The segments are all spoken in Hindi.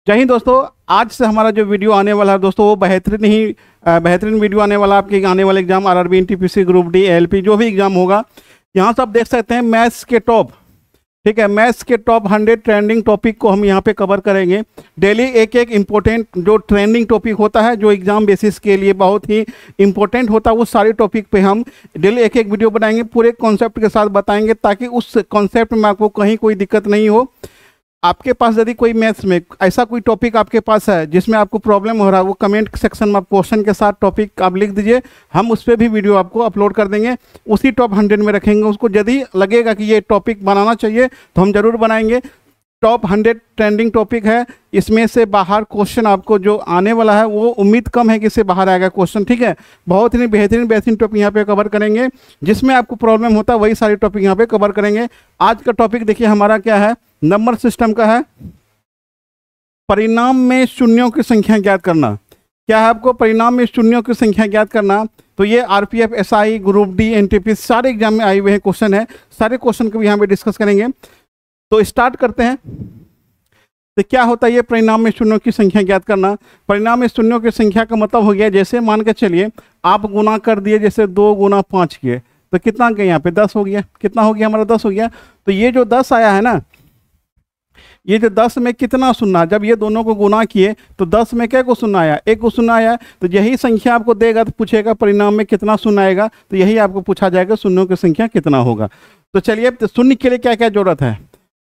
जय हिंद दोस्तों। आज से हमारा जो वीडियो आने वाला है दोस्तों वो बेहतरीन वीडियो आने वाला है। आपके आने वाले exam RRB, NTPC, group D, ALP जो भी एग्जाम होगा, यहाँ से आप देख सकते हैं मैथ्स के टॉप, ठीक है, मैथ्स के टॉप 100 ट्रेंडिंग टॉपिक को हम यहाँ पे कवर करेंगे। डेली एक एक इम्पोर्टेंट जो ट्रेंडिंग टॉपिक होता है, जो एग्जाम बेसिस के लिए बहुत ही इंपॉर्टेंट होता है, उस सारे टॉपिक पे हम डेली एक एक वीडियो बनाएंगे, पूरे कॉन्सेप्ट के साथ बताएंगे, ताकि उस कॉन्सेप्ट में आपको कहीं कोई दिक्कत नहीं हो। आपके पास यदि कोई मैथ्स में ऐसा कोई टॉपिक आपके पास है जिसमें आपको प्रॉब्लम हो रहा है, वो कमेंट सेक्शन में आप क्वेश्चन के साथ टॉपिक आप लिख दीजिए, हम उस पर भी वीडियो आपको अपलोड कर देंगे। उसी टॉप 100 में रखेंगे उसको। यदि लगेगा कि ये टॉपिक बनाना चाहिए तो हम जरूर बनाएंगे। टॉप 100 ट्रेंडिंग टॉपिक है, इसमें से बाहर क्वेश्चन आपको जो आने वाला है वो उम्मीद कम है कि इससे बाहर आएगा क्वेश्चन, ठीक है। बहुत ही बेहतरीन टॉपिक यहाँ पे कवर करेंगे। जिसमें आपको प्रॉब्लम होता है वही सारे टॉपिक यहाँ पे कवर करेंगे। आज का टॉपिक देखिए हमारा क्या है, नंबर सिस्टम का है। परिणाम में शून्यों की संख्या ज्ञात करना। क्या है आपको? परिणाम में शून्यों की संख्या ज्ञात करना। तो ये RPF, SI, group D, NTP सारे एग्जाम में आए हुए हैं क्वेश्चन है। सारे क्वेश्चन को भी यहाँ पे डिस्कस करेंगे। तो स्टार्ट करते हैं। तो क्या होता है ये परिणाम में शून्यों की संख्या ज्ञात करना? परिणाम में शून्यों की संख्या का मतलब हो गया, जैसे मान के चलिए आप गुना कर दिए, जैसे 2 गुना 5 किए तो कितना गया यहाँ पे 10 हो गया। कितना हो गया हमारा? 10 हो गया। तो ये जो 10 आया है ना, ये जो 10 में कितना शून्य, जब ये दोनों को गुना किए तो 10 में क्या को शून्य आया? 1 को शून्य आया। तो यही संख्या आपको देगा तो पूछेगा परिणाम में कितना शून्य आएगा, तो यही आपको पूछा जाएगा शून्यों की संख्या कितना होगा। तो चलिए, तो शून्य के लिए क्या क्या जरूरत है,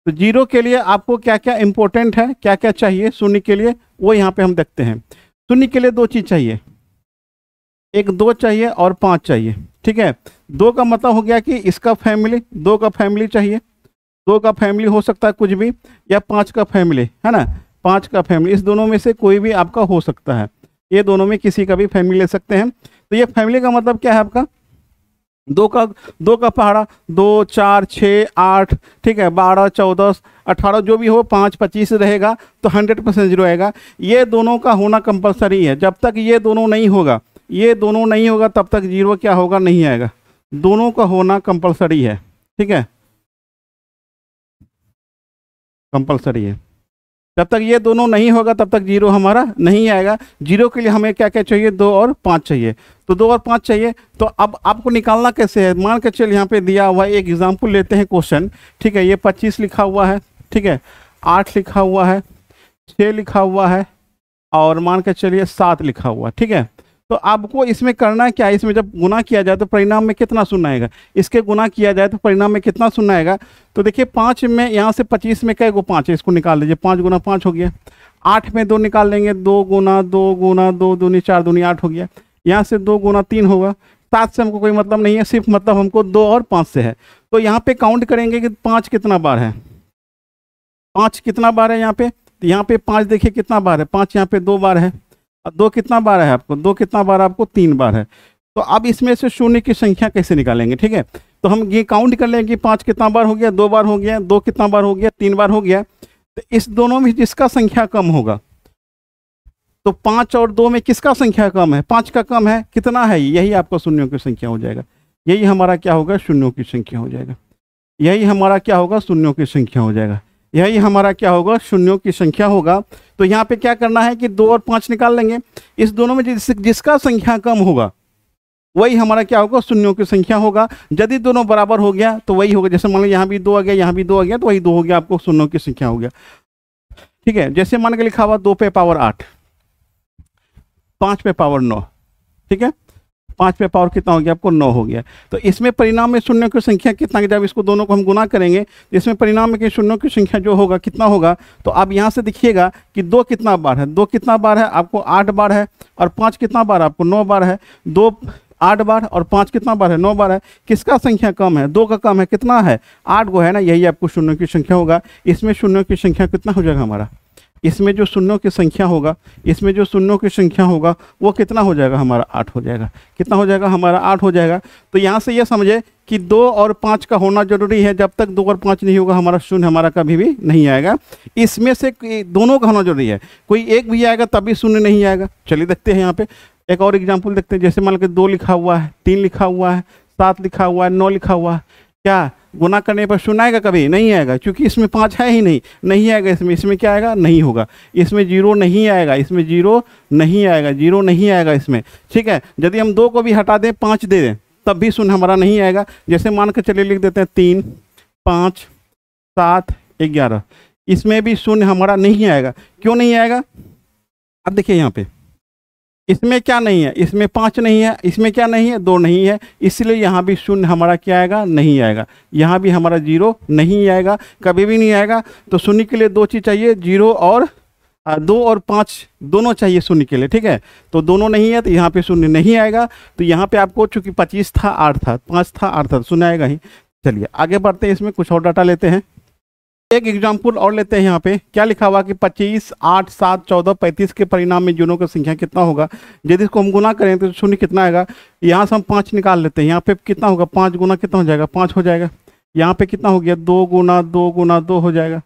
तो जीरो के लिए आपको क्या क्या इंपॉर्टेंट है, क्या क्या चाहिए शून्य के लिए, वो यहाँ पे हम देखते हैं। शून्य के लिए 2 चीज़ चाहिए, एक 2 चाहिए और 5 चाहिए, ठीक है। 2 का मतलब हो गया कि इसका फैमिली, 2 का फैमिली चाहिए। 2 का फैमिली हो सकता है कुछ भी, या 5 का फैमिली है ना, 5 का फैमिली, इस दोनों में से कोई भी आपका हो सकता है। ये दोनों में किसी का भी फैमिली ले सकते हैं। तो ये फैमिली का मतलब क्या है आपका? 2 का पहाड़ा, 2, 4, 6, 8, ठीक है, 12, 14, 18 जो भी हो, 5, 25 रहेगा तो 100% जीरो आएगा। ये दोनों का होना कंपलसरी है। जब तक ये दोनों नहीं होगा, तब तक जीरो क्या होगा? नहीं आएगा। दोनों का होना कंपलसरी है, ठीक है, कंपलसरी है। जब तक ये दोनों नहीं होगा तब तक जीरो हमारा नहीं आएगा। जीरो के लिए हमें क्या क्या चाहिए? 2 और 5 चाहिए। तो 2 और 5 चाहिए। तो अब आपको निकालना कैसे है? मान के चलिए यहाँ पे दिया हुआ एक एग्जाम्पल लेते हैं क्वेश्चन, ठीक है। ये 25 लिखा हुआ है, ठीक है, 8 लिखा हुआ है, 6 लिखा हुआ है, और मान के चलिए 7 लिखा हुआ है, ठीक है। तो आपको इसमें करना क्या है? इसमें जब गुना किया जाए तो परिणाम में कितना शून्य आएगा? इसके गुना किया जाए तो परिणाम में कितना शून्य आएगा? तो देखिए 5 में, यहाँ से 25 में क्या 5 है, इसको निकाल लीजिए। 5 गुना 5 हो गया। 8 में 2 निकाल लेंगे, 2 गुना 2 दूनी 4 दूनी 8 हो गया। यहाँ से 2 गुना 3 होगा। 7 से हमको कोई मतलब नहीं है, सिर्फ मतलब हमको 2 और 5 से है। तो यहाँ पे काउंट करेंगे कि 5 कितना बार है, 5 कितना बार है यहाँ पे। तो यहाँ पे 5 देखिए कितना बार है, 5 यहाँ पे 2 बार है। 2 कितना बार है आपको? 2 कितना बार आपको? 3 बार है। तो अब इसमें से शून्य की संख्या कैसे निकालेंगे, ठीक है। तो हम ये काउंट कर लेंगे कि 5 कितना बार हो गया? 2 बार हो गया। 2 कितना बार हो गया? 3 बार हो गया। तो इस दोनों में जिसका संख्या कम होगा, तो 5 और 2 में किसका संख्या कम है? 5 का कम है। कितना है? यही आपका शून्यों की संख्या हो जाएगा। यही हमारा क्या होगा? शून्यों की संख्या हो जाएगा। यही हमारा क्या होगा? शून्यों की संख्या हो जाएगा। यही हमारा क्या होगा? शून्यों की संख्या होगा। तो यहाँ पे क्या करना है कि 2 और 5 निकाल लेंगे। इस दोनों में जिसका संख्या कम होगा वही हमारा क्या होगा? शून्यों की संख्या होगा। यदि दोनों बराबर हो गया तो वही होगा। जैसे मान लो यहाँ भी 2 आ गया, यहाँ भी 2 आ गया, तो वही 2 हो गया, आपको शून्यों की संख्या हो गया, ठीक है। जैसे मान के लिखा हुआ 2 पे पावर 8, 5 पे पावर 9, ठीक है। 5 पे पावर कितना हो गया? आपको 9 हो गया। तो इसमें परिणाम में शून्यों की संख्या कितना? जब इसको दोनों को हम गुना करेंगे तो इसमें परिणाम में शून्यों की संख्या जो होगा कितना होगा? तो आप यहाँ से देखिएगा कि 2 कितना बार है? 2 कितना बार है? आपको 8 बार है। और 5 कितना बार? आपको 9 बार है। 2 8 बार और 5 कितना बार है? 9 बार है। किसका संख्या कम है? 2 का कम है। कितना है? 8 गो है ना, यही आपको शून्यों की संख्या होगा। इसमें शून्यों की संख्या कितना हो जाएगा हमारा? इसमें जो शून्यों की संख्या होगा, वो कितना हो जाएगा हमारा? 8 हो जाएगा। कितना हो जाएगा हमारा? 8 हो जाएगा। तो यहाँ से ये समझे कि 2 और 5 का होना जरूरी है। जब तक 2 और 5 नहीं होगा हमारा शून्य हमारा कभी भी नहीं आएगा। इसमें से दोनों का होना जरूरी है। कोई एक भी आएगा तब भी शून्य नहीं आएगा। चलिए देखते हैं, यहाँ पे एक और एग्जाम्पल देखते हैं। जैसे मान लो 2 लिखा हुआ है, 3 लिखा हुआ है, 7 लिखा हुआ है, 9 लिखा हुआ है, क्या गुना करने पर शून्य आएगा? कभी नहीं आएगा, क्योंकि इसमें 5 है ही नहीं, नहीं आएगा इसमें। इसमें क्या आएगा? नहीं होगा। इसमें 0 नहीं आएगा, इसमें 0 नहीं आएगा, 0 नहीं आएगा इसमें, ठीक है। यदि हम 2 को भी हटा दें, 5 दे दें, तब भी शून्य हमारा नहीं आएगा। जैसे मान के चलिए लिख देते हैं 3, 5, 7, 11, इसमें भी शून्य हमारा नहीं आएगा। क्यों नहीं आएगा? अब देखिए यहाँ पे इसमें क्या नहीं है, इसमें 5 नहीं है, इसमें क्या नहीं है, 2 नहीं है, इसलिए यहाँ भी शून्य हमारा क्या आएगा? नहीं आएगा। यहाँ भी हमारा 0 नहीं आएगा, कभी भी नहीं आएगा। तो शून्य के लिए 2 चीज़ चाहिए, 0 और 2 और 5 दोनों चाहिए शून्य के लिए, ठीक है। तो दोनों नहीं है, तो यहाँ पे शून्य नहीं आएगा। तो यहाँ पे आपको चूंकि 25 था, 8 था, 5 था, 8 था, शून्य आएगा ही। चलिए आगे बढ़ते हैं, इसमें कुछ और डाटा लेते हैं। एक एग्जाम्पल और लेते हैं। यहाँ पे क्या लिखा हुआ कि 25, 8, 7, 14, 35 के परिणाम में जीरो की संख्या कितना होगा? यदि इसको हम गुना करें तो शून्य कितना आएगा? यहाँ से हम 5 निकाल लेते हैं। यहाँ पे कितना होगा? 5 गुना कितना हो जाएगा? 5 हो जाएगा। यहाँ पे कितना हो गया? 2 गुना 2 गुना 2 हो जाएगा।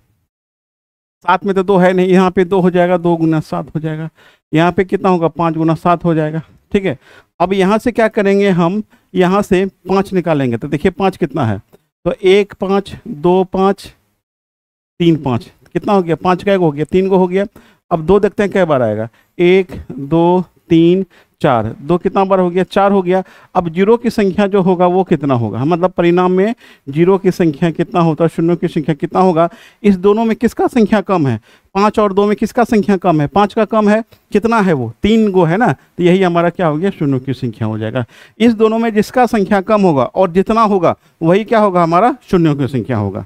7 में तो 2 है नहीं, यहाँ पे 2 हो जाएगा, 2 गुना 7 हो जाएगा। यहाँ पे कितना होगा? 5 गुना 7 हो जाएगा, ठीक है। अब यहाँ से क्या करेंगे हम? यहाँ से 5 निकालेंगे। तो देखिए 5 कितना है? तो 1 5, 2 5, 3 5, कितना हो गया? 5 का 1 हो गया, 3 को हो गया। अब 2 देखते हैं कै बार आएगा। 1 2 3 4, 2 कितना बार हो गया? 4 हो गया। अब जीरो की संख्या जो होगा वो कितना होगा? मतलब परिणाम में जीरो की संख्या कितना होता है, शून्यों की संख्या कितना होगा? इस दोनों में किसका संख्या कम है? 5 और 2 में किसका संख्या कम है? 5 का कम है। कितना है वो? 3 गो है ना। तो यही हमारा क्या हो गया? शून्यों की संख्या हो जाएगा। इस दोनों में जिसका संख्या कम होगा और जितना होगा वही क्या होगा? हमारा शून्यों की संख्या होगा।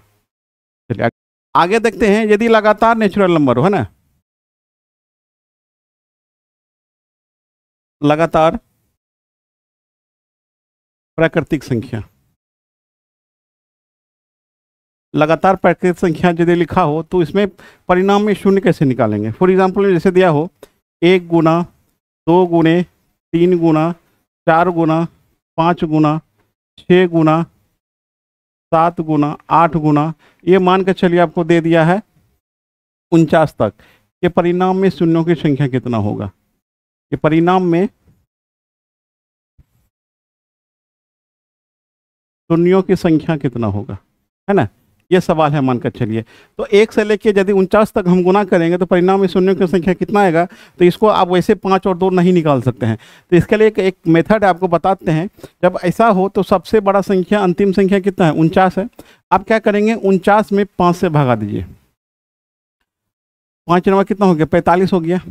चलिए आगे देखते हैं। यदि लगातार नेचुरल नंबर हो, है ना, लगातार प्राकृतिक संख्या, लगातार प्राकृतिक संख्या यदि लिखा हो तो इसमें परिणाम में शून्य कैसे निकालेंगे? फॉर एग्जाम्पल जैसे दिया हो 1 गुना 2 गुने 3 गुना 4 गुना 5 गुना 6 गुना 7 गुना 8 गुना, ये मान के चलिए आपको दे दिया है 49 तक। ये परिणाम में शून्यों की संख्या कितना होगा? ये परिणाम में शून्यों की संख्या कितना होगा, है ना, ये सवाल है। मान कर चलिए तो 1 से लेके यदि 49 तक हम गुना करेंगे तो परिणाम में शून्यों की संख्या कितना आएगा? तो इसको आप वैसे 5 और 2 नहीं निकाल सकते हैं। तो इसके लिए एक मेथड आपको बताते हैं। जब ऐसा हो तो सबसे बड़ा संख्या, अंतिम संख्या कितना है? 49 है। आप क्या करेंगे? 49 में 5 से भगा दीजिए। 5 नंबर कितना हो गया? 45 हो गया।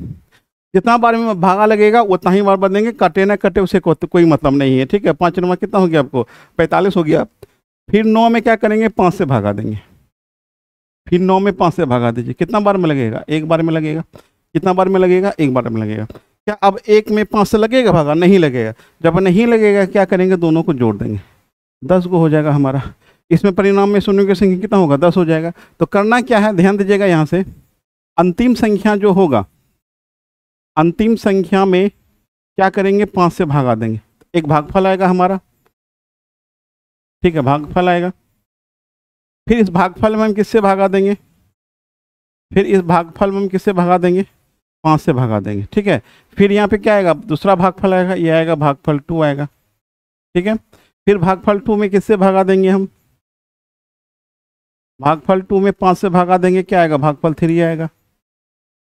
जितना बार में भागा लगेगा उतना ही बार बदलेंगे, कटे ना कटे उसे कोई मतलब नहीं है, ठीक है। 5 नंबर कितना हो गया आपको? 45 हो गया। फिर 9 में क्या करेंगे? 5 से भागा देंगे। फिर 9 में 5 से भागा दीजिए। कितना बार में लगेगा? एक बार में लगेगा। कितना बार में लगेगा? एक बार में लगेगा। क्या अब 1 में 5 से लगेगा भागा? नहीं लगेगा। जब नहीं लगेगा क्या करेंगे? दोनों को जोड़ देंगे, 10 को हो जाएगा हमारा। इसमें परिणाम में शून्यों की संख्या कितना होगा? 10 हो जाएगा। तो करना क्या है, ध्यान दीजिएगा। यहाँ से अंतिम संख्या जो होगा, अंतिम संख्या में क्या करेंगे? 5 से भागा देंगे। एक भागफल आएगा हमारा, ठीक है, भागफल आएगा। फिर इस भागफल में हम किससे भागा देंगे? फिर इस भागफल में हम किससे भागा देंगे? 5 से भागा देंगे, ठीक है। फिर यहाँ पे क्या आएगा? दूसरा भागफल आएगा, ये आएगा भागफल 2 आएगा, ठीक है। फिर भागफल 2 में किससे भागा देंगे हम? भागफल 2 में 5 से भागा देंगे, क्या आएगा? भागफल 3 आएगा।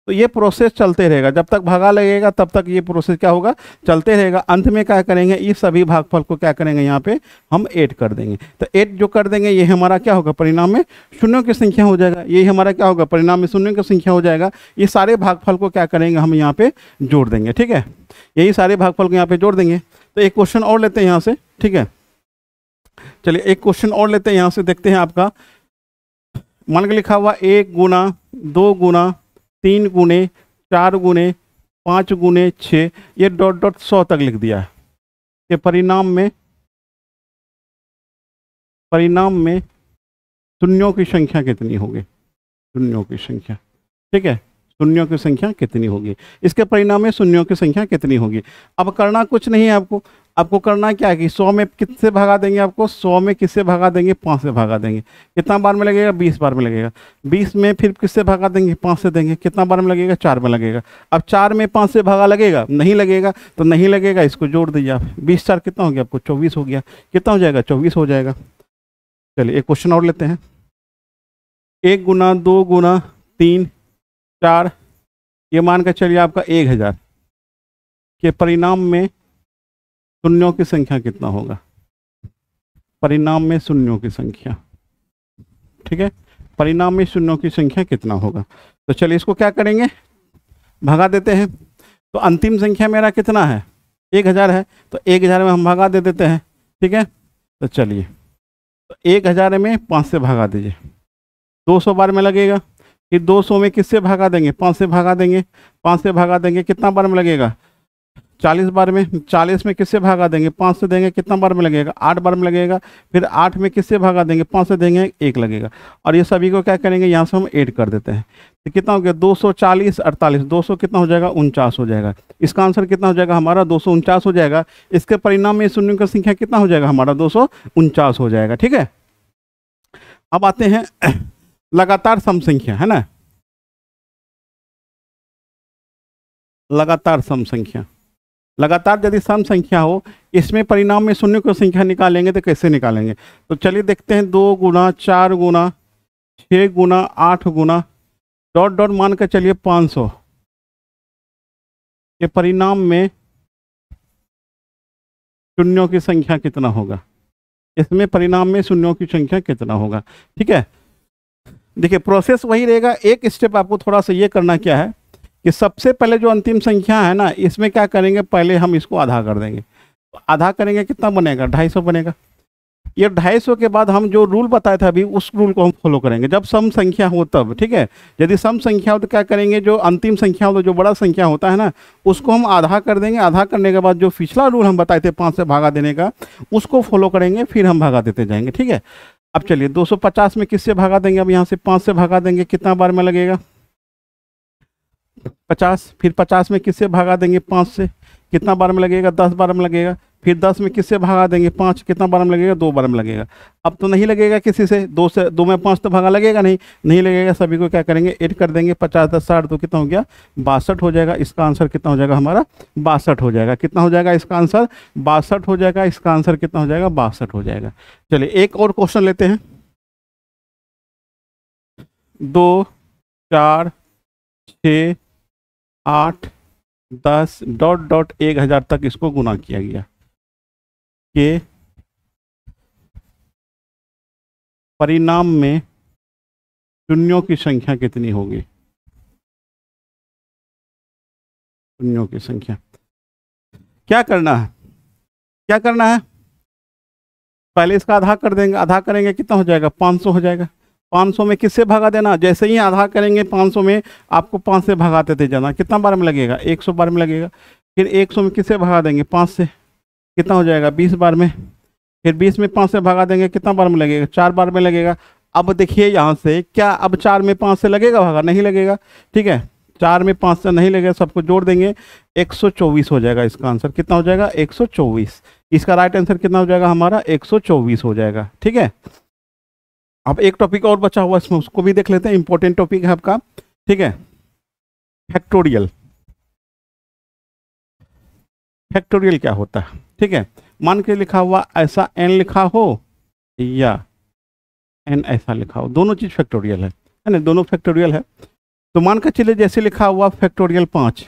तो ये प्रोसेस चलते रहेगा, जब तक भागा लगेगा तब तक ये प्रोसेस क्या होगा? चलते रहेगा। अंत में क्या करेंगे? ये सभी भागफल को क्या करेंगे? यहाँ पे हम ऐड कर देंगे। तो ऐड जो कर देंगे ये हमारा क्या होगा? परिणाम में शून्यों की संख्या हो जाएगा। ये हमारा क्या होगा? परिणाम में शून्यों की संख्या हो जाएगा। ये सारे भागफल को क्या करेंगे? हम यहाँ पे जोड़ देंगे, ठीक है। यही सारे भागफल को यहाँ पे जोड़ देंगे। तो एक क्वेश्चन और लेते हैं यहाँ से, ठीक है। चलिए एक क्वेश्चन और लेते हैं यहाँ से, देखते हैं आपका। मान के लिखा हुआ 1 गुना 2 गुना 3 गुने 4 गुने 5 गुने 6, ये डॉट डॉट 100 तक लिख दिया है। कि परिणाम में शून्यों की संख्या कितनी होगी? शून्यों की संख्या, ठीक है, शून्यों की संख्या कितनी होगी? इसके परिणाम में शून्यों की संख्या कितनी होगी? अब करना कुछ नहीं है आपको। आपको करना क्या है कि 100 में किससे भगा देंगे? आपको 100 में किससे भगा देंगे? 5 से भगा देंगे। कितना बार में लगेगा? 20 बार में लगेगा। 20 में फिर किससे भगा देंगे? 5 से देंगे। कितना बार में लगेगा? 4 में लगेगा। अब 4 में 5 से भगा लगेगा? नहीं लगेगा। तो नहीं लगेगा, इसको जोड़ दीजिए आप। 20 4 कितना हो गया आपको? 24 हो गया। कितना हो जाएगा? 24 हो जाएगा। चलिए एक क्वेश्चन और लेते हैं। 1 गुना 2 गुना 3 4, ये मान कर चलिए आपका 1000 के परिणाम में शून्यों की संख्या कितना होगा? परिणाम में शून्यों की संख्या, ठीक है, परिणाम में शून्यों की संख्या कितना होगा? तो चलिए इसको क्या करेंगे, भगा देते हैं। तो अंतिम संख्या मेरा कितना है? 1000 है, तो 1000 में हम भगा दे देते हैं, ठीक है। तो चलिए, तो 1000 में 5 से भगा दीजिए, 200 बार में लगेगा। फिर 200 में किससे भगा देंगे? 5 से भगा देंगे, 5 से भगा देंगे, कितना बार में लगेगा? 40 बार में। 40 में किससे भागा देंगे? 5 से देंगे, कितना बार में लगेगा? 8 बार में लगेगा। फिर 8 में किससे भागा देंगे? 5 से देंगे, 1 लगेगा। और ये सभी को क्या करेंगे, यहाँ से हम ऐड कर देते हैं। तो कितना हो गया? 240 48, 200 कितना हो जाएगा? 49 हो जाएगा। इसका आंसर कितना हो जाएगा हमारा? 249 हो जाएगा। इसके परिणाम में शून्यों की संख्या कितना हो जाएगा हमारा? 249 हो जाएगा, ठीक है। अब आते हैं लगातार सम संख्या, है ना, लगातार सम संख्या। लगातार यदि सम संख्या हो, इसमें परिणाम में शून्य की संख्या निकालेंगे तो कैसे निकालेंगे? तो चलिए देखते हैं। 2 गुना 4 गुना 6 गुना 8 गुना डॉट डॉट मान कर चलिए 500 के परिणाम में शून्यों की संख्या कितना होगा? इसमें परिणाम में शून्यों की संख्या कितना होगा? ठीक है, देखिए प्रोसेस वही रहेगा। एक स्टेप आपको थोड़ा सा ये करना क्या है कि सबसे पहले जो अंतिम संख्या है ना, इसमें क्या करेंगे, पहले हम इसको आधा कर देंगे। तो आधा करेंगे, कितना बनेगा? 250 बनेगा। ये 250 के बाद हम जो रूल बताए थे अभी, उस रूल को हम फॉलो करेंगे जब सम संख्या हो तब, ठीक है। यदि सम संख्या हो तो क्या करेंगे, जो अंतिम संख्या हो तो जो बड़ा संख्या होता है ना, उसको हम आधा कर देंगे। आधा करने के बाद जो पिछला रूल हम बताए थे 5 से भागा देने का, उसको फॉलो करेंगे, फिर हम भागा देते जाएंगे, ठीक है। अब चलिए 250 में किससे भागा देंगे? अब यहाँ से 5 से भागा देंगे, कितना बार में लगेगा? 50। फिर 50 में किससे भागा देंगे? 5 से, कितना बार में लगेगा? 10 बार में लगेगा। फिर 10 में किससे भागा देंगे? 5, कितना बार में लगेगा? 2 बार में लगेगा। अब तो नहीं लगेगा किसी से, 2 में 5 तो भागा लगेगा नहीं लगेगा। सभी को क्या करेंगे, ऐड कर देंगे। 50 10 60 तो कितना हो गया? 62 हो जाएगा। इसका आंसर कितना हो जाएगा हमारा? 62 हो जाएगा। कितना हो जाएगा इसका आंसर? 62 हो जाएगा। इसका आंसर कितना हो जाएगा? 62 हो जाएगा। चलिए एक और क्वेश्चन लेते हैं। 2 4 6 8 10 डॉट डॉट 1000 तक इसको गुना किया गया के परिणाम में शून्यों की संख्या कितनी होगी? शून्यों की संख्या क्या करना है, क्या करना है? पहले इसका आधा कर देंगे। आधा करेंगे, कितना हो जाएगा? 500 हो जाएगा। 500 में किससे भगा देना? जैसे ही आधा करेंगे 500 में, आपको 5 से भगाते थे जाना। कितना बार में लगेगा? 100 बार में लगेगा। फिर 100 में किससे भगा देंगे? 5 से, कितना हो जाएगा? 20 बार में। फिर 20 में 5 से भगा देंगे, कितना बार में लगेगा? 4 बार में लगेगा। अब देखिए यहाँ से क्या, अब 4 में 5 से लगेगा भागा? नहीं लगेगा, ठीक है। 4 में 5 से नहीं लगेगा, सबको जोड़ देंगे, 124 हो जाएगा। इसका आंसर कितना हो जाएगा? 124। इसका राइट आंसर कितना हो जाएगा हमारा? 124 हो जाएगा, ठीक है। अब एक टॉपिक और बचा हुआ, इसमें उसको भी देख लेते हैं। इंपॉर्टेंट टॉपिक है आपका, ठीक है, फैक्टोरियल। फैक्टोरियल क्या होता है, ठीक है। मान के लिखा हुआ ऐसा n लिखा हो या n ऐसा लिखा हो, दोनों चीज फैक्टोरियल है ना, दोनों फैक्टोरियल है। तो मान के चलिए जैसे लिखा हुआ फैक्टोरियल 5,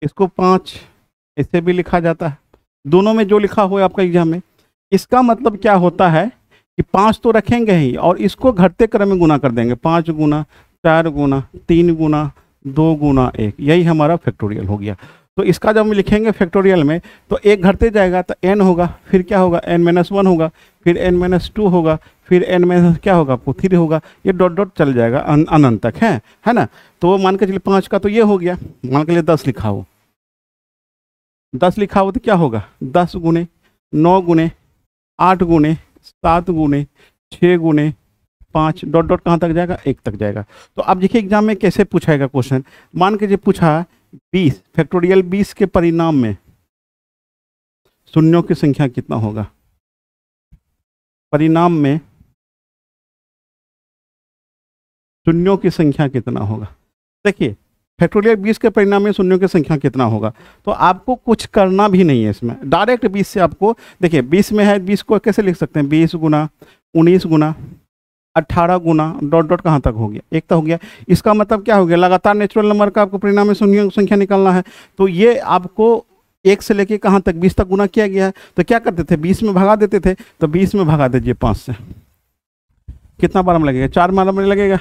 इसको 5 ऐसे भी लिखा जाता है। दोनों में जो लिखा हुआ है आपका एग्जाम में, इसका मतलब क्या होता है कि 5 तो रखेंगे ही और इसको घटते क्रम में गुना कर देंगे। 5 गुना 4 गुना 3 गुना 2 गुना 1, यही हमारा फैक्टोरियल हो गया। तो इसका जब हम लिखेंगे फैक्टोरियल में, तो एक घटते जाएगा तो n होगा, फिर क्या होगा? n-1 होगा, फिर n-2 होगा, फिर n- क्या होगा? 3 होगा। ये डॉट डॉट चल जाएगा अनंत तक, है ना। तो मान के चलिए 5 का तो ये हो गया। मान के लिए 10 लिखा हो, 10 लिखा हो तो क्या होगा? 10 गुने 9 गुने 8 गुने 7 गुने 6 गुने 5 डॉट डॉट कहाँ तक जाएगा? 1 तक जाएगा। तो अब देखिए एग्जाम में कैसे पूछाएगा क्वेश्चन। मान के जो पूछा 20 फैक्टोरियल 20 के परिणाम में शून्यों की संख्या कितना होगा? परिणाम में शून्यों की संख्या कितना होगा? देखिए फैक्टोरियल 20 के परिणाम में शून्यों की संख्या कितना होगा। तो आपको कुछ करना भी नहीं है इसमें, डायरेक्ट 20 से आपको, देखिए 20 में है, 20 को कैसे लिख सकते हैं, 20 गुना 19 गुना 18 गुना डॉट डॉट कहाँ तक हो गया, एक तक हो गया। इसका मतलब क्या हो गया, लगातार नेचुरल नंबर का आपको परिणाम में शून्यों की संख्या निकालना है। तो ये आपको 1 से लेके कहाँ तक, 20 तक गुना किया गया है। तो क्या करते थे, 20 में भगा देते थे। तो 20 में भगा दीजिए 5 से, कितना बार में लगेगा, 4 बार में लगेगा।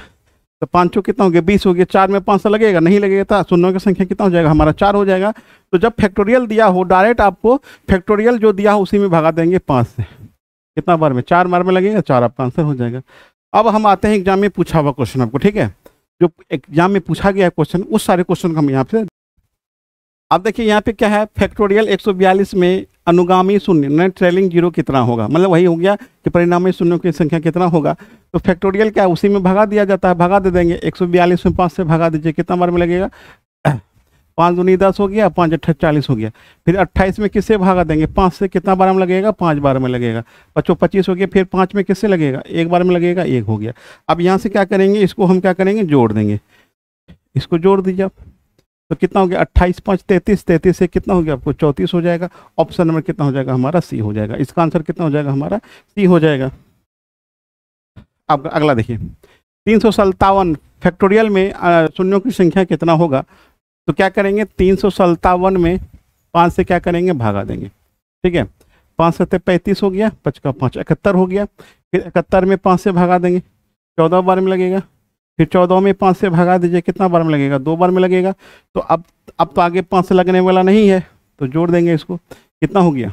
तो 5 कितना हो गया, 20 हो गया। 4 में 5 से लगेगा, नहीं लगेगा, था शून्यों की संख्या कितना हो जाएगा हमारा, 4 हो जाएगा। तो जब फैक्टोरियल दिया हो, डायरेक्ट आपको फैक्टोरियल जो दिया हो उसी में भगा देंगे 5 से, कितना बार में, 4 बार में लगेगा, 4 आपका आंसर हो जाएगा। अब हम आते हैं एग्जाम में पूछा हुआ क्वेश्चन आपको, ठीक है, जो एग्जाम में पूछा गया है क्वेश्चन, उस सारे क्वेश्चन को हम यहाँ पे, अब देखिए यहाँ पे क्या है, फैक्टोरियल 142 में अनुगामी शून्य नेट ट्रेलिंग जीरो कितना होगा, मतलब वही हो गया कि परिणामी शून्यों की संख्या कितना होगा। तो फैक्टोरियल क्या है, उसी में भगा दिया जाता है, भगा दे देंगे। 142 में 5 से भगा दीजिए, कितना बार में लगेगा, 5 दूनी 10 हो गया, 5 8 40 हो गया। फिर 28 में किससे भागा देंगे, 5 से, कितना बार में लगेगा, 5 बार में लगेगा। 25 हो गया। फिर 5 में किससे लगेगा, 1 बार में लगेगा, 1 हो गया। अब यहाँ से क्या करेंगे, इसको हम क्या करेंगे, जोड़ देंगे, इसको जोड़ दीजिए आप। तो कितना हो गया, 28 5 33, 33 से कितना हो गया आपको 34 हो जाएगा। ऑप्शन नंबर कितना हो जाएगा हमारा, सी हो जाएगा। इसका आंसर कितना हो जाएगा हमारा, सी हो जाएगा। अब अगला देखिए, 357 फैक्टोरियल में शून्यों की संख्या कितना होगा। तो क्या करेंगे, 357 में 5 से क्या करेंगे, भागा देंगे, ठीक है। 5 7 35 हो गया, 5 का 5 71 हो गया। फिर 71 में 5 से भागा देंगे, 14 बार में लगेगा। फिर 14 में 5 से भगा दीजिए, कितना बार में लगेगा, 2 बार में लगेगा। तो अब तो आगे 5 से लगने वाला नहीं है, तो जोड़ देंगे इसको, कितना हो गया,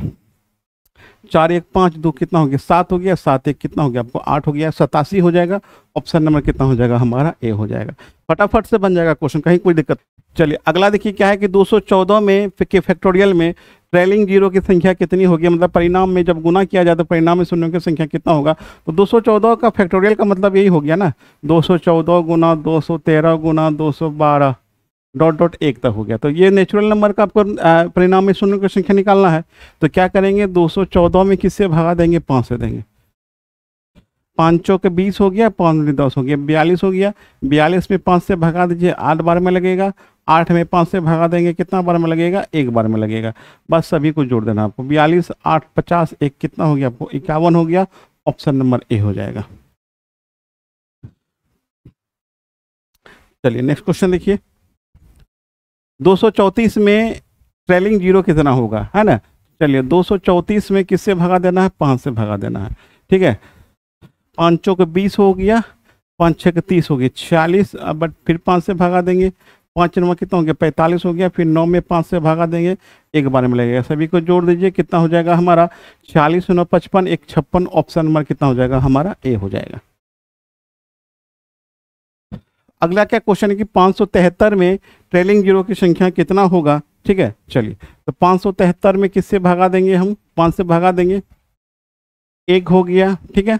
4 1 5 2 कितना हो गया, 7 हो गया। 7 1 कितना हो गया आपको, 8 हो गया। 87 हो जाएगा। ऑप्शन नंबर कितना हो जाएगा हमारा, ए हो जाएगा। फटाफट से बन जाएगा क्वेश्चन, कहीं कोई दिक्कत। चलिए अगला देखिए क्या है कि 214 में के फैक्टोरियल में ट्रेलिंग जीरो की संख्या कितनी होगी, मतलब परिणाम में जब गुना किया जाए तो परिणाम में शून्यों की संख्या कितना होगा। तो 214 का फैक्टोरियल का मतलब यही हो गया ना, 214 गुना 213 गुना 212 डॉट डॉट 1 तक हो गया। तो ये नेचुरल नंबर का आपको परिणाम में शून्यों की संख्या निकालना है। तो क्या करेंगे, 214 में किससे भगा देंगे, 5 से देंगे। 5 चौक 20 हो गया, 5 दूनी 10 हो गया, 42 हो गया। 42 में 5 से भगा दीजिए, 8 बार में लगेगा। 8 में 5 से भगा देंगे, कितना बार में लगेगा, 1 बार में लगेगा। बस सभी को जोड़ देना आपको, 42 8 50 1 कितना हो गया आपको, 51 हो गया। ऑप्शन नंबर ए हो जाएगा। चलिए नेक्स्ट क्वेश्चन देखिए, 234 में ट्रेलिंग जीरो कितना होगा, है ना। चलिए 234 में किससे भगा देना है, 5 से भगा देना है, ठीक है। 5 चौक 20 हो गया, 5 6 30 हो गया, 46। बट फिर 5 से भगा देंगे, 5 9 कितना हो गया, 45 हो गया। फिर 9 में 5 से भगा देंगे, 1 बार में लगेगा। सभी को जोड़ दीजिए, कितना हो जाएगा हमारा, 46 9 55 1 56। ऑप्शन नंबर कितना हो जाएगा हमारा, ए हो जाएगा। अगला क्या क्वेश्चन है कि 573 में ट्रेलिंग जीरो की संख्या कितना होगा, ठीक है। चलिए तो 573 में किससे भगा देंगे हम, 5 से भगा देंगे, 1 हो गया, ठीक है।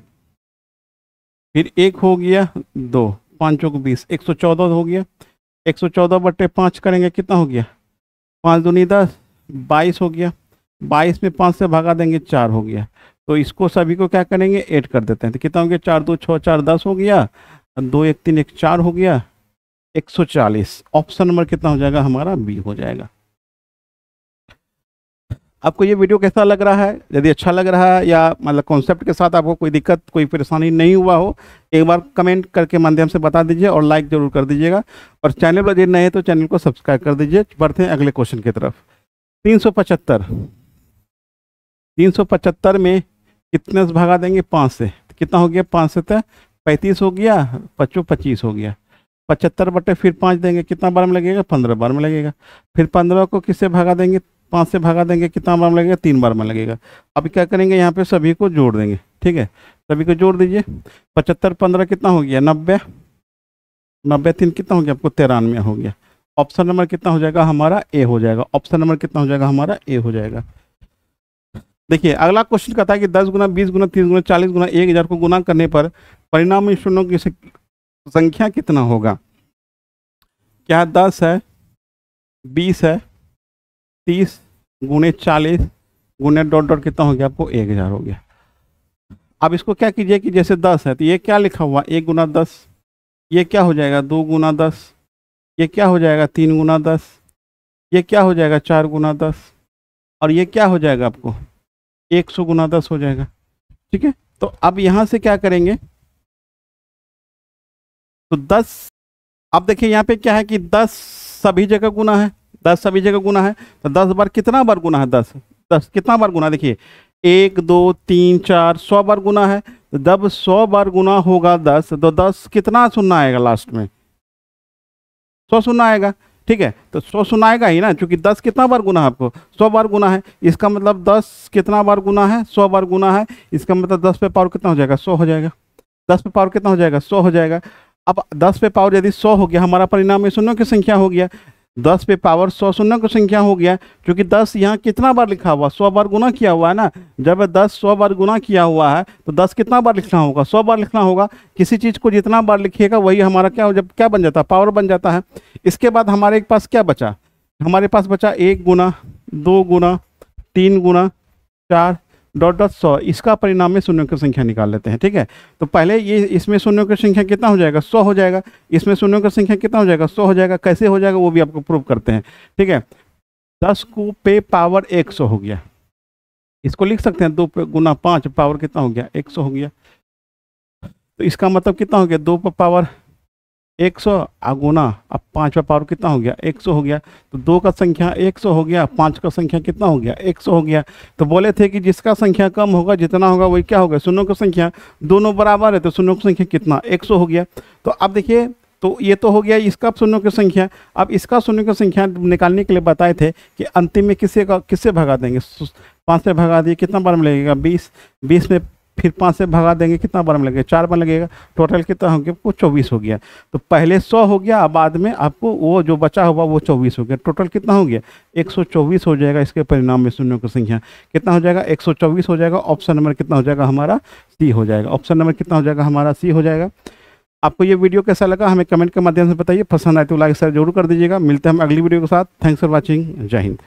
फिर 1 हो गया, 2 5 चौक 20 114 हो गया। 114 बटे 5 करेंगे, कितना हो गया, 5 दूनी 10 22 हो गया। 22 में 5 से भगा देंगे, 4 हो गया। तो इसको सभी को क्या करेंगे, ऐड कर देते हैं। तो कितना हो गया, 4 2 6 4 10 हो गया, 2 1 3 1 4 हो गया, 140। ऑप्शन नंबर कितना हो जाएगा हमारा, बी हो जाएगा। आपको ये वीडियो कैसा लग रहा है, यदि अच्छा लग रहा है या मतलब कॉन्सेप्ट के साथ आपको कोई दिक्कत कोई परेशानी नहीं हुआ हो, एक बार कमेंट करके माध्यम से बता दीजिए और लाइक जरूर कर दीजिएगा। और चैनल पर यदि नए हैं तो चैनल को सब्सक्राइब कर दीजिए। बढ़ते हैं अगले क्वेश्चन की तरफ। 375 में कितने से भागा देंगे, 5 से। तो कितना हो गया, 5 से 35 हो गया, 25 हो गया। 75 बटे फिर 5 देंगे, कितना बार में लगेगा, 15 बार में लगेगा। फिर 15 को किससे भागा देंगे, 5 से भागा देंगे, कितना बार में लगेगा, 3 बार में लगेगा। अब क्या करेंगे, यहाँ पे सभी को जोड़ देंगे, ठीक है। सभी को जोड़ दीजिए, 75 15 कितना हो गया, 90 90 3 कितना हो गया आपको, 93 हो गया। ऑप्शन नंबर कितना हो जाएगा हमारा, ए हो जाएगा। ऑप्शन नंबर कितना हो जाएगा हमारा, ए हो जाएगा। देखिए अगला क्वेश्चन कहता है कि 10 गुना 20 गुना 30 गुना 40 गुना 1000 को गुना करने पर परिणाम में शून्यों की संख्या कितना होगा। क्या 10 है, 20 है, 30 गुने 40 गुने डॉट डॉट कितना हो गया आपको, 1000 हो गया। अब इसको क्या कीजिए कि जैसे 10 है तो ये क्या लिखा हुआ, 1 गुना 10, ये क्या हो जाएगा 2 गुना 10, ये क्या हो जाएगा 3 गुना 10, ये क्या हो जाएगा 4 गुना 10, और ये क्या हो जाएगा आपको 100 गुना 10 हो जाएगा। ठीक है, तो अब यहाँ से क्या करेंगे, तो 10, अब देखिए यहाँ पे क्या है कि 10 सभी जगह गुना है, 10 सभी जगह गुना है, तो 10 बार कितना बार गुना है, 10 कितना बार गुना, देखिए 1 2 3 4 100 बार गुना है। तो जब 100 बार गुना होगा 10, तो 10 कितना शून्य आएगा लास्ट में, 100 शून्य आएगा। ठीक है, तो 100 शून्य आएगा ही ना, क्योंकि 10 कितना बार गुना है आपको, 100 बार गुना है। इसका मतलब 10 कितना बार गुना है, 100 बार गुना है। इसका मतलब 10 पे पावर कितना हो जाएगा, 100 हो जाएगा। 10 पे पावर कितना हो जाएगा, 100 हो जाएगा। अब 10 पे पावर यदि 100 हो गया, हमारा परिणाम में शून्यों की संख्या हो गया। 10 पे पावर 100 शून्यों की संख्या हो गया, क्योंकि 10 यहाँ कितना बार लिखा हुआ, 100 बार गुना किया हुआ है ना। जब 10 100 बार गुना किया हुआ है, तो 10 कितना बार लिखना होगा, 100 बार लिखना होगा। किसी चीज़ को जितना बार लिखिएगा वही हमारा क्या हो, जब क्या बन जाता है, पावर बन जाता है। इसके बाद हमारे पास क्या बचा, हमारे पास बचा 1 गुना 2 गुना 3 गुना 4 डॉट डॉट 100। इसका परिणाम में शून्यों की संख्या निकाल लेते हैं। ठीक है, तो पहले ये इसमें शून्यों की संख्या कितना हो जाएगा, 100 हो जाएगा। इसमें शून्यों की संख्या कितना हो जाएगा, 100 हो जाएगा। कैसे हो जाएगा वो भी आपको प्रूव करते हैं। ठीक है, 10 को पे पावर 100 हो गया, इसको लिख सकते हैं 2 पे गुना 5 पावर कितना हो गया, 100 हो गया। तो इसका मतलब कितना हो गया, 2 पे पावर 100 गुना अब 5 का पावर कितना हो गया, 100 हो गया। तो 2 का संख्या 100 हो गया, 5 का संख्या कितना हो गया, 100 हो गया। तो बोले थे कि जिसका संख्या कम होगा जितना होगा वही क्या होगा, शून्यों की संख्या। दोनों बराबर है तो शून्यों की संख्या कितना, 100 हो गया। तो अब देखिए, तो ये तो हो गया इसका शून्यों की संख्या। अब इसका शून्यों की संख्या निकालने के लिए बताए थे कि अंतिम में किससे भगा देंगे, 5 से भगा दिए, कितना बार मिलेगा 20, 20 में फिर 5 से भगा देंगे, कितना बार में लगेगा, 4 बार लगेगा। टोटल कितना हो गया, वो 24 हो गया। तो पहले 100 हो गया, अब बाद में आपको वो जो बचा हुआ वो 24 हो गया। टोटल कितना हो गया, 124 हो जाएगा। इसके परिणाम में शून्यों की संख्या कितना हो जाएगा, 124 हो जाएगा। ऑप्शन नंबर कितना हो जाएगा हमारा, सी हो जाएगा। ऑप्शन नंबर कितना हो जाएगा हमारा, सी हो जाएगा। आपको ये वीडियो कैसा लगा हमें कमेंट के माध्यम से बताइए। पसंद आए तो लाइक शेयर जरूर कर दीजिएगा। मिलते हैं हम अगली वीडियो के साथ। Thanks for watching. जय हिंद।